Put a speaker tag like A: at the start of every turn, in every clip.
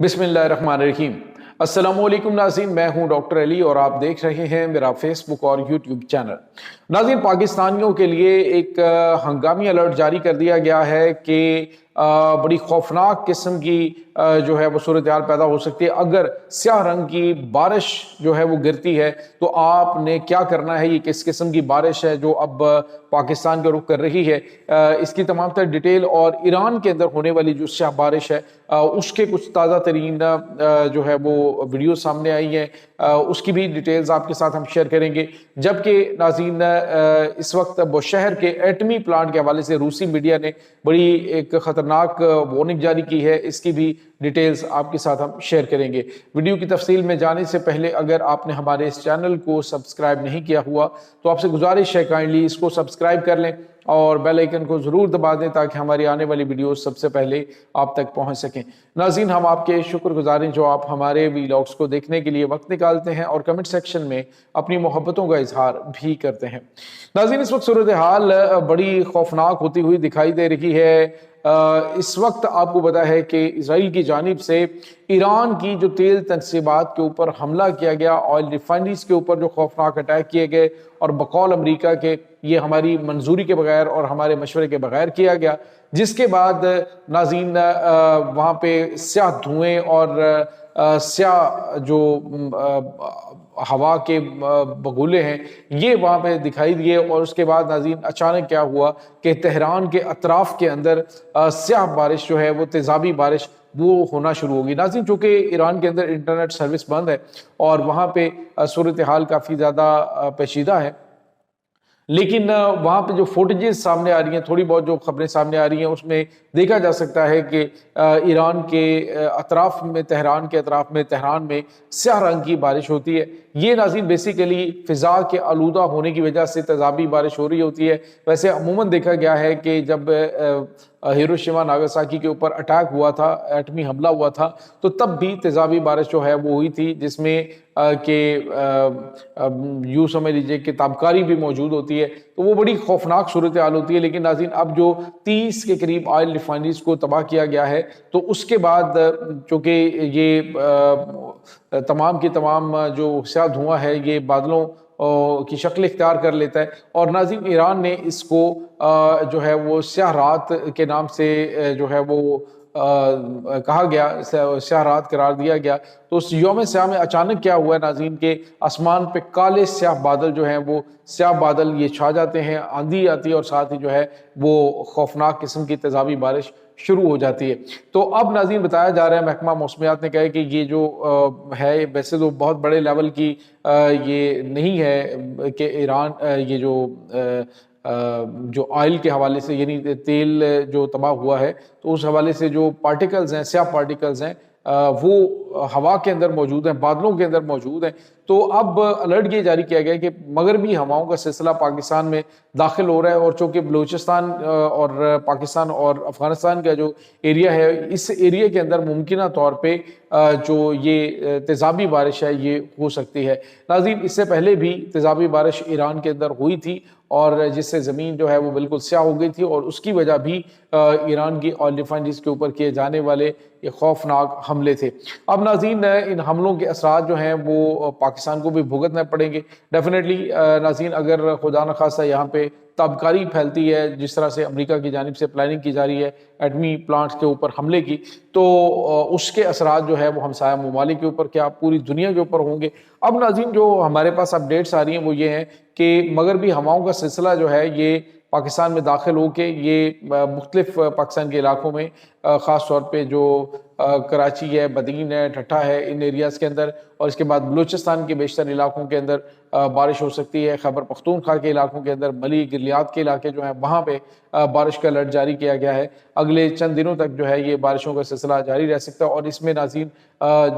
A: बिस्मिल्लाहिर्रहमानिर्रहीम। अस्सलामुअलैकुम नाज़रीन, मैं हूं डॉक्टर अली और आप देख रहे हैं मेरा फेसबुक और यूट्यूब चैनल। नाज़रीन, पाकिस्तानियों के लिए एक हंगामी अलर्ट जारी कर दिया गया है कि बड़ी खौफनाक किस्म की जो है वो सूरत हाल पैदा हो सकती है अगर स्याह रंग की बारिश जो है वो गिरती है। तो आपने क्या करना है, ये किस किस्म की बारिश है जो अब पाकिस्तान का रुख कर रही है, इसकी तमाम तर डिटेल और ईरान के अंदर होने वाली जो स्याह बारिश है उसके कुछ ताज़ा तरीन जो है वो वीडियो सामने आई है, उसकी भी डिटेल्स आपके साथ हम शेयर करेंगे। जबकि नाज़रीन, इस वक्त बुशहर के एटमी प्लांट के हवाले से रूसी मीडिया ने बड़ी एक खतरनाक वार्निंग जारी की है, इसकी भी डिटेल्स आपके साथ हम शेयर करेंगे। वीडियो की तफसील में जाने से पहले अगर आपने हमारे इस चैनल को सब्सक्राइब नहीं किया हुआ तो आपसे गुजारिश है काइंडली इसको सब्सक्राइब कर लें और बेल आइकन को जरूर दबा दें ताकि हमारी आने वाली वीडियो सबसे पहले आप तक पहुंच सकें। नाज़रीन, हम आपके शुक्रगुजार हैं जो आप हमारे वीलॉग्स को देखने के लिए वक्त निकालते हैं और कमेंट सेक्शन में अपनी मोहब्बतों का इजहार भी करते हैं। नाज़रीन, इस वक्त सूरत हाल बड़ी खौफनाक होती हुई दिखाई दे रही है। इस वक्त आपको पता है कि इजराइल की जानिब से ईरान की जो तेल तनसीबात के ऊपर हमला किया गया, ऑयल रिफाइनरीज के ऊपर जो खौफनाक अटैक किए गए और बकौल अमरीका के ये हमारी मंजूरी के बगैर और हमारे मशवरे के बगैर किया गया, जिसके बाद नाज़रीन वहाँ पे स्याह धुएं और स्याह जो हवा के बगुले हैं ये वहाँ पे दिखाई दिए। और उसके बाद नाज़रीन अचानक क्या हुआ कि तेहरान के अतराफ के अंदर स्याह बारिश जो है वो तेज़ाबी बारिश वो होना शुरू होगी। नाज़रीन, चूँकि ईरान के अंदर इंटरनेट सर्विस बंद है और वहाँ पे सूरत हाल काफ़ी ज़्यादा पेचीदा है, लेकिन वहाँ पे जो फुटेजेस सामने आ रही हैं, थोड़ी बहुत जो खबरें सामने आ रही हैं, उसमें देखा जा सकता है कि ईरान के अतराफ में तेहरान में स्याह रंग की बारिश होती है। ये नाज़रीन बेसिकली फ़िज़ा के आलूदा होने की वजह से तेज़ाबी बारिश हो रही होती है। वैसे अमूमन देखा गया है कि जब हिरोशिमा नागासाकी के ऊपर अटैक हुआ था, एटमी हमला हुआ था, तो तब भी तेज़ाबी बारिश जो है वो हुई थी, जिसमें यूँ समझ लीजिए कि ताबकारी भी मौजूद होती है। तो वो बड़ी खौफनाक सूरत हाल होती है। लेकिन नाज़रीन, अब जो 30 के करीब ऑयल रिफाइनरीज को तबाह किया गया है, तो उसके बाद चूँकि ये तमाम की तमाम जो स्याह धुआं है ये बादलों की शक्ल इख्तियार कर लेता है। और नाज़रीन, ईरान ने इसको जो है वो स्याह रात के नाम से जो है वो कहा गया, स्याह रात करार दिया गया। तो उस यौम स्याह में अचानक क्या हुआ नाज़रीन के आसमान पे काले स्याह बादल जो हैं वो स्याह बादल ये छा जाते हैं, आंधी आती है और साथ ही जो है वो खौफनाक किस्म की तेज़ाबी बारिश शुरू हो जाती है। तो अब नाज़रीन बताया जा रहा है, महकमा मौसमियात ने कहा है कि ये जो है वैसे तो बहुत बड़े लेवल की ये नहीं है कि ईरान ये जो ऑयल के हवाले से यानी तेल जो तबाह हुआ है, तो उस हवाले से जो पार्टिकल्स हैं, स्याह पार्टिकल्स हैं, वो हवा के अंदर मौजूद हैं, बादलों के अंदर मौजूद हैं। तो अब अलर्ट ये जारी किया गया कि मगरबी हवाओं का सिलसिला पाकिस्तान में दाखिल हो रहा है। और चूँकि बलूचिस्तान और पाकिस्तान और अफ़गानिस्तान का जो एरिया है, इस एरिया के अंदर मुमकिन तौर पे जो ये तेज़ाबी बारिश है ये हो सकती है। नाज़रीन, इससे पहले भी तेज़ाबी बारिश ईरान के अंदर हुई थी और जिससे ज़मीन जो है वो बिल्कुल स्याह हो गई थी और उसकी वजह भी ईरान की ऑयल रिफाइनरीज के ऊपर किए जाने वाले ये खौफनाक हमले थे। अब नाज़रीन, इन हमलों के असरात जो हैं वो पाकिस्तान को भी भुगतना पड़ेंगे डेफिनेटली। नाज़रीन, अगर खुदा न खास्ता यहाँ पे ताबकारी फैलती है, जिस तरह से अमेरिका की जानिब से प्लानिंग की जा रही है एटमी प्लांट्स के ऊपर हमले की, तो उसके असरात जो है वो हमसाया ममालिक के ऊपर क्या पूरी दुनिया के ऊपर होंगे। अब नाज़रीन, जो हमारे पास अपडेट्स आ रही हैं वो ये हैं कि मगरबी हवाओं का सिलसिला जो है ये पाकिस्तान में दाखिल होके ये मुख्तलिफ पाकिस्तान के इलाकों में ख़ास तौर पे जो कराची है, बदीन है, ठट्ठा है, इन एरियाज़ के अंदर, और इसके बाद बलूचिस्तान के बेशतर इलाकों के अंदर बारिश हो सकती है। खैबर पख्तूनख्वा के इलाकों के अंदर, मली गिलियात के इलाके जो हैं वहाँ पे बारिश का अलर्ट जारी किया गया है। अगले चंद दिनों तक जो है ये बारिशों का सिलसिला जारी रह सकता है। और इसमें नाज़रीन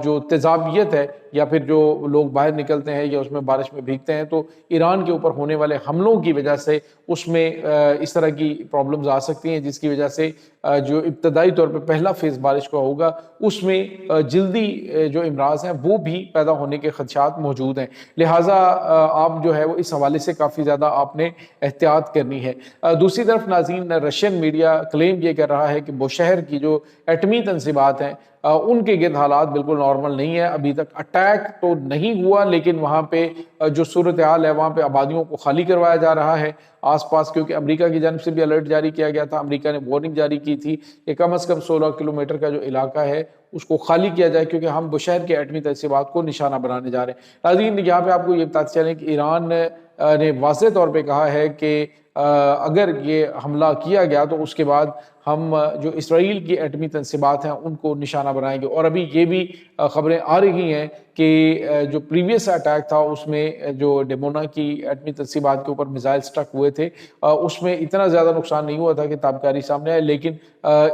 A: जो तेज़ाबियत है या फिर जो लोग बाहर निकलते हैं या उसमें बारिश में भीगते हैं, तो ईरान के ऊपर होने वाले हमलों की वजह से उसमें इस तरह की प्रॉब्लम्स आ सकती हैं, जिसकी वजह से जो इब्तदाई तौर पे पहला फेज़ बारिश का होगा उसमें जल्दी जो इमराज हैं वो भी पैदा होने के खदशात मौजूद हैं। लिहाजा आप जो है वो इस हवाले से काफ़ी ज़्यादा आपने एहतियात करनी है। दूसरी तरफ नाज़रीन, रशियन मीडिया क्लेम ये कर रहा है कि बुशहर की जो एटमी तनसीबात हैं ان کے گرد حالات بالکل نارمل نہیں ہے. ابھی تک اٹیک تو نہیں ہوا لیکن وہاں پہ جو صورتحال ہے وہاں پہ آبادیوں کو خالی کروایا جا رہا ہے آس پاس, کیونکہ امریکہ کی جانب سے بھی الرٹ جاری کیا گیا تھا. امریکہ نے وارننگ جاری کی تھی کہ کم از کم 16 کلومیٹر کا جو علاقہ ہے اس کو خالی کیا جائے, کیونکہ ہم بشہر کے ایٹمی تنصیبات کو نشانہ بنانے جا رہے ہیں. ناظرین, یہاں پہ آپ کو یہ بتاتے چلیں کہ ایران نے واضح طور پہ کہا ہے کہ اگر یہ حملہ کیا گیا تو اس کے بعد ہم جو اسرائیل کی ایٹمی تنصیبات ہیں ان کو نشانہ بنائیں گے. اور ابھی یہ بھی خبریں آ رہی ہیں کہ جو پریویس اٹیک تھا اس میں جو ڈیمونا کی ایٹمی تنصیبات کے اوپر میزائل سٹک ہوئے تھے اس میں اتنا زیادہ نقصان نہیں ہوا تھا کہ تابکاری سامنے آئے, لیکن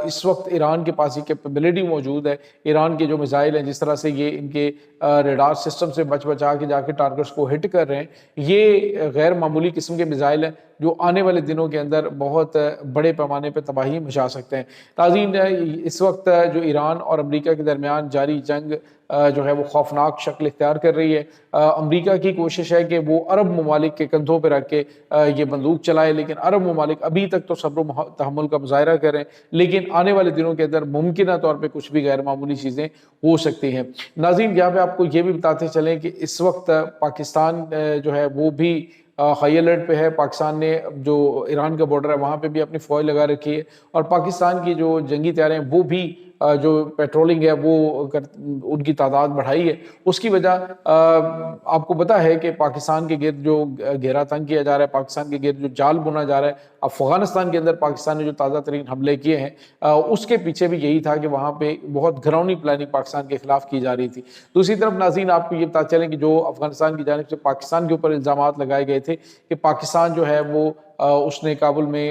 A: اس وقت ایران کے پاس یہ کیپیبلٹی موجود ہے. ایران کے جو میزائل ہیں جس طرح سے یہ ان کے ریڈار سسٹم سے بچا کے جا کے ٹارگٹس کو ہٹ کر رہے ہیں, یہ غیر معمولی قسم کے میزائل ہیں جو آنے والے دنوں کے اندر بہت بڑے پیمانے پہ تباہی مچا سکتے ہیں. ناظرین, اس وقت جو ایران اور امریکہ کے درمیان جاری جنگ جو ہے وہ خوفناک شکل اختیار کر رہی ہے. امریکہ کی کوشش ہے کہ وہ عرب ممالک کے کندھوں پہ رکھ کے یہ بندوق چلائے, لیکن عرب ممالک ابھی تک تو صبر و تحمل کا مظاہرہ کریں, لیکن آنے والے دنوں کے اندر ممکنہ طور پہ کچھ بھی غیر معمولی چیزیں ہو سکتی ہیں. ناظرین, یہاں پہ آپ کو یہ بھی بتاتے چلیں کہ اس وقت پاکستان جو ہے وہ بھی ہائی الرٹ پہ ہے. پاکستان نے جو ایران کا بارڈر ہے وہاں پہ بھی اپنی فوج لگا رکھی ہے, اور پاکستان کی جو جنگی طیارے ہیں وہ بھی جو پیٹرولنگ ہے وہ ان کی تعداد بڑھائی ہے. اس کی وجہ آپ کو پتا ہے کہ پاکستان کے گرد جو گھیرا تنگ کیا جا رہا ہے, پاکستان کے گرد جو جال بنا جا رہا ہے, افغانستان کے اندر پاکستان نے جو تازہ ترین حملے کیے ہیں اس کے پیچھے بھی یہی تھا کہ وہاں پہ بہت گھرونی پلاننگ پاکستان کے خلاف کی جا رہی تھی. دوسری طرف ناظرین, آپ کو یہ بتا چلیں کہ جو افغانستان کی جانب سے پاکستان کے اوپر الزامات لگائے گئے تھے کہ پاکستان جو ہے وہ اس نے کابل میں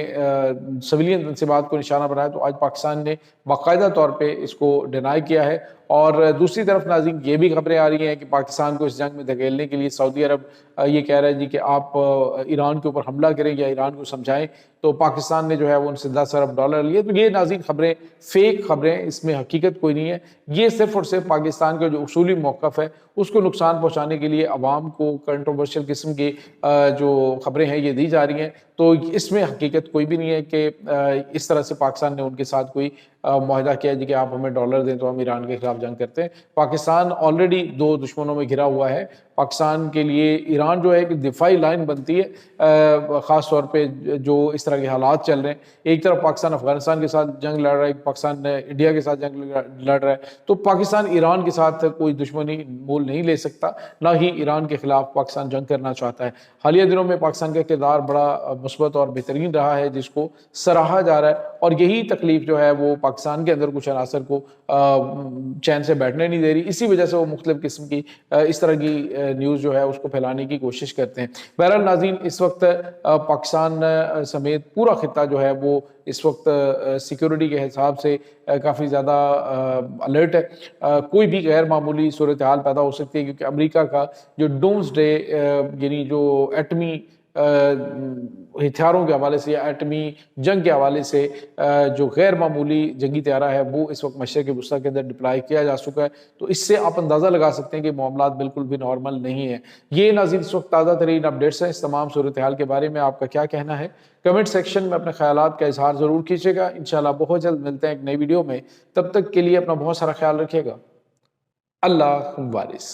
A: سویلین تنصیبات کو نشانہ بنایا, تو آج پاکستان نے باقاعدہ طور پہ اس کو ڈینائی کیا ہے. اور دوسری طرف ناظرین, یہ بھی خبریں آ رہی ہیں کہ پاکستان کو اس جنگ میں دھکیلنے کے لیے سعودی عرب یہ کہہ رہا ہے جی کہ آپ ایران کے اوپر حملہ کریں یا ایران کو سمجھائیں, تو پاکستان نے جو ہے وہ ان سے $10 ارب لیے. تو یہ ناظرین خبریں فیک خبریں, اس میں حقیقت کوئی نہیں ہے. یہ صرف اور صرف پاکستان کا جو اصولی موقف ہے اس کو نقصان پہنچانے کے لیے عوام کو کنٹروورشل قسم کی جو خبریں ہیں یہ دی جا رہی ہیں. تو اس میں حقیقت کوئی بھی نہیں ہے کہ اس طرح سے پاکستان نے ان کے ساتھ کوئی معاہدہ کیا جی کہ آپ ہمیں $, دیں تو ہم ایران کے خلاف جنگ کرتے ہیں. پاکستان آلریڈی 2 دشمنوں میں گھرا ہوا ہے. پاکستان کے لیے ایران جو ہے ایک دفاعی لائن بنتی ہے, خاص طور پہ جو اس طرح کے حالات چل رہے ہیں. ایک طرف پاکستان افغانستان کے ساتھ جنگ لڑ رہا ہے, پاکستان انڈیا کے ساتھ جنگ لڑ رہا ہے, تو پاکستان ایران کے ساتھ کوئی دشمنی مول نہیں لے سکتا, نہ ہی ایران کے خلاف پاکستان جنگ کرنا چاہتا ہے. حالیہ دنوں میں پاکستان کا کردار بڑا مثبت اور بہترین رہا ہے جس کو سراہا جا رہا ہے, اور یہی تکلیف جو ہے وہ پاکستان کے اندر کچھ عناصر کو چین سے بیٹھنے نہیں دے رہی. اسی وجہ سے وہ مختلف قسم کی اس طرح کی نیوز جو ہے اس کو پھیلانے کی کوشش کرتے ہیں. بہرحال ناظرین, اس وقت پاکستان سمیت پورا خطہ جو ہے وہ اس وقت سیکیورٹی کے حساب سے کافی زیادہ الرٹ ہے. کوئی بھی غیر معمولی صورتحال پیدا ہو سکتی ہے, کیونکہ امریکہ کا جو ڈومز ڈے یعنی جو ایٹمی ہتھیاروں کے حوالے سے یا ایٹمی جنگ کے حوالے سے جو غیر معمولی جنگی طیارہ ہے وہ اس وقت مشرق وسطیٰ کے اندر ڈپلائی کیا جا چکا ہے. تو اس سے آپ اندازہ لگا سکتے ہیں کہ معاملات بالکل بھی نارمل نہیں ہیں. یہ ناظرین اس وقت تازہ ترین اپڈیٹس ہیں. اس تمام صورتحال کے بارے میں آپ کا کیا کہنا ہے؟ کمنٹ سیکشن میں اپنے خیالات کا اظہار ضرور کیجیے گا. انشاءاللہ بہت جلد ملتے ہیں ایک نئی ویڈیو میں. تب تک کے لیے اپنا بہت سارا خیال رکھیے گا. اللہ وارث.